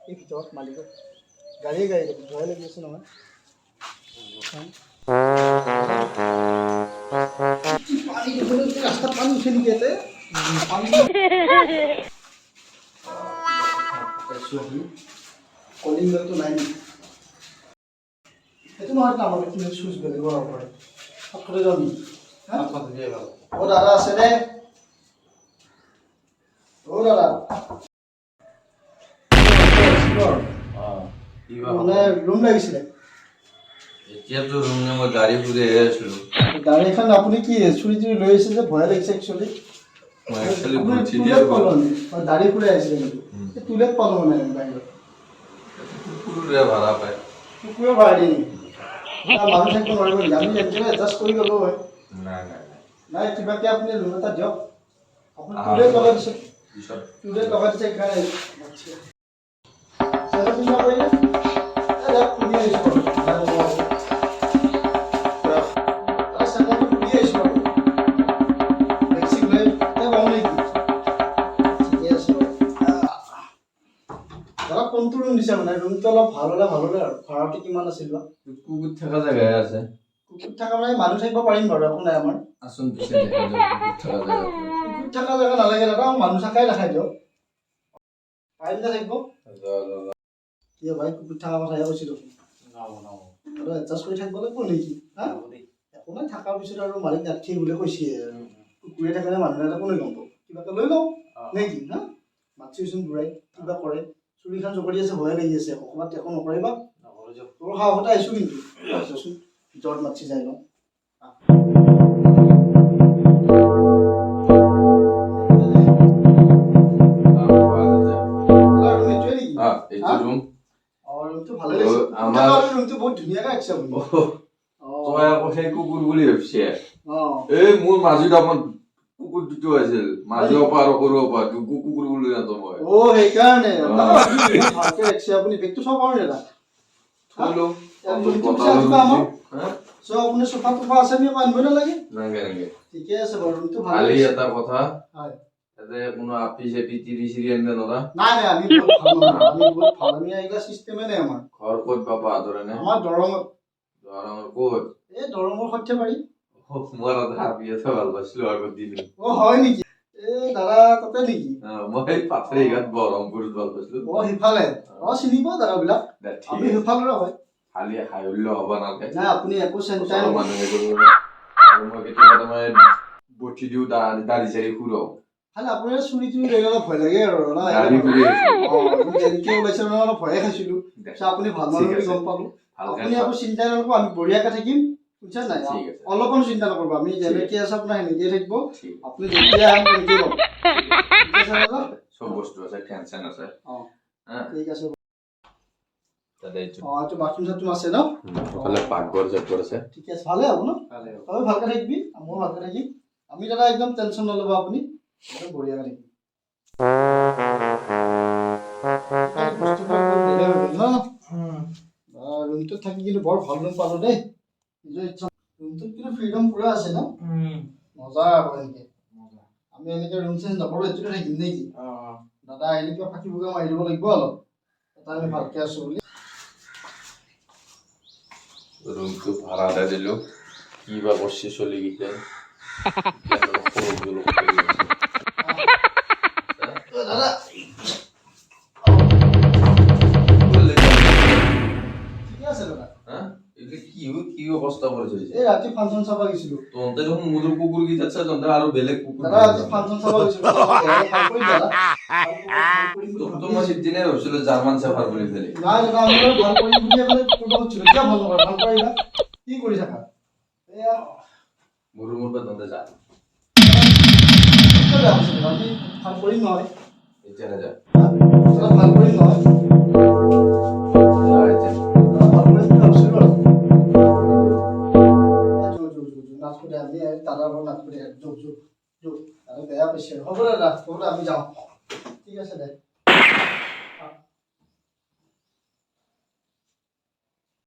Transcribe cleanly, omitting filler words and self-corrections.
এই ভিতৰত মালিকক গাড়ী ভয় লাগি আছে নহয় পানী ৰাস্তাত পানী উঠে নেকি ইয়াতে কলিং বেলটো নাই নেকি এইটো নহয় আমাৰ চুইচ বেলেগ হ'ব পাৰে সাতশতে যাবি অ দাদা আছে নে অ দাদা মানে ৰুম লাগিছিলে এতিয়াতো ৰুম মই গাড়ী ফুৰি আছিলো গাড়ীখন আপুনি কি চুৰি চুৰি লৈ আহিছে যে ভয় লাগিছে একচুৱেলি দাড়ি ফুৰাই আহিছিলে কিন্তু টুলেট পালো মানে বাহিৰত কুকুৰে ভাড়া পায় কুকুৰে ভাড়া দিয়ে নেকি মানুহ থাকিব নোৱাৰিব নেকি আমি একেবাৰে এডজাষ্ট কৰি গ'লো হয় নাই কিবাকে আপুনি ৰুম এটা দিয়ক আপুনি টুলেট লগাই দিছে টুলেট লগাই দিছে সেইকাৰণে কোনটো ৰুম দিছে মানে ৰুমটো অলপ ভাল হ'লে আৰু ভাড়াটো কিমান আছিল বা কুকুৰ থকা জেগাই আছে কুকুৰ থকা মানে মানুহ থাকিব পাৰিম বাৰু একো নাই আমাৰ আচোন পিছে দেখা যাওক কুকুৰ থকা কুকুৰ থকা জেগা জেগা নালাগে দাদা মানুহ থাকাই দেখাই দিয়ক পাৰিম যে থাকিব কি ভাই কুকুৰ থকা কথাহে কৈছিলোঁ আৰু এডজাষ্ট কৰি থাকিব লাগিব নেকি হা একো নাই থকাৰ পিছত আৰু মালিক নাথাকি বুলি কৈছে কুকুৰে থাকিলে মানুহ এটা কোনে গম পাব কিবাকে লৈ লওঁ নে কি হা মাতৃচোন ঘূৰাই কিবা কৰে চুৰিখন জগৰি আছে ভয়ে লাগি আছে অকণমান একো নকৰিবা তোৰ সাহসতে আহিছোঁ কিন্তু চোন ভিতৰত মাতৃ যাই লওঁ বহুত ধুনীয়াকে ৰাখিছে কুকুৰ বুলি ভাবিছে এই মোৰ মাজুত আপোনাৰ কুকুৰ দুটো আছিল মাজুৰ পৰা আৰু সৰুৰ পৰা কুকুৰ বুলি নাতো মই সেইকাৰণে ভালকে ৰাখিছে আপুনি বেগটো চাব পাৰে দাদা আপুনি চফা টফা আছে নি আনিব নালাগে ঠিকে আছে বাৰু ৰুমটো ভাল এটা কথা কোনো আপি চেপি তিৰি চিৰি আনিলে নৰা নাই নাই আমি বহুত ভাল আমি এইগিলা চিষ্টেমে নাই আমাৰ ঘৰ ক'ত পাবা আদৰে নে আমাৰ দৰঙত ক'ত এই দৰঙৰ সৰ্থেবাৰী মই ভাবি আছে ভাল পাইছিলো আগত দিন হয় নেকি এই দাদা তাতে নেকি মই পাথৰিঘাট বৰহমপুৰত ভাল পাইছিলো সিফালে চিনিব জাগাবিলাক আমি সিফালৰে হয় খালি হাইল্য হ'ব নালাগে নাই আপুনি একো চিন্তা মানুহে মই কেতিয়াবা তাৰমানে বঠি দিওঁ দাড়ি চাৰি ফুৰাও খালি আপোনাৰ চুৰি তুৰি লৈ অলপ ভয় লাগে আৰু যেনেকে ওলাইছে অলপ ভয়ে খাইছিলো আপুনি ভাল মানুহ বুলি গম পালো আপুনি একো চিন্তা নকৰিব আমি বঢ়িয়াকে থাকিম বুজিছে নাই অলপমান চিন্তা নকৰিব আমি যেনেকে আছে আপোনাৰ সেনেকেই থাকিব আপুনি যেতিয়া আহে তেনেকেই ল'ব চব বস্তু আছে টেনচন আছে ঠিক আছে এইটো বাথৰুম চাথৰুম আছে ন পাকঘৰ চাকঘৰ আছে ঠিক আছে ভালে হ'ব ন তই ভালকে থাকিবি ময়ো ভালকে থাকিম আমি দাদা একদম টেনচন নল'ব আপুনি একদম বঢ়িয়াকে থাকিম ৰুমটোত থাকি কিন্তু বৰ ভাল ৰুম পালো দেই নিজৰ ইচ্ছা ৰুমটোত কিন্তু ফ্ৰীডম পুৰা আছে ন মজা আকৌ এনেকে আমি এনেকে ৰুম চেঞ্জ নকৰো এইটোতে থাকিম নেকি দাদা আহিলে কিবা ফাঁকি ফুকা মাৰি দিব লাগিব অলপ এটা আমি ভালকে আছো বুলি ৰুমটো ভাড়া দিলো কিবা কৰছি চলি কেইটা দাদা কি অৱস্থা কৰিছে এই ৰাতি ফাংচন চাব গৈছিলো তহঁতে দেখোন মোৰ কুকুৰ কেইটা আছে তহঁতে আৰু বেলেগ কুকুৰ দাদা ৰাতি ফাংচন চাব গৈছিলো মই সিদিনাই ভাবিছিলো জাৰ্মান চেফাৰ বুলি পেলাই নাই দাদা আমি ভাল কৰিম বুলি ভাবিছিলো কিয় ভাল নকৰা ভাল কৰিবা কি কৰি থাকা এয়া মোৰ ৰুমৰ পৰা তহঁতে যা আমি ভাল কৰিম নহয় এতিয়া নাযা ভাল কৰিম নহয় বেয়া পাইছে হ'ব দাদা আমি যাওঁ ঠিক আছে দে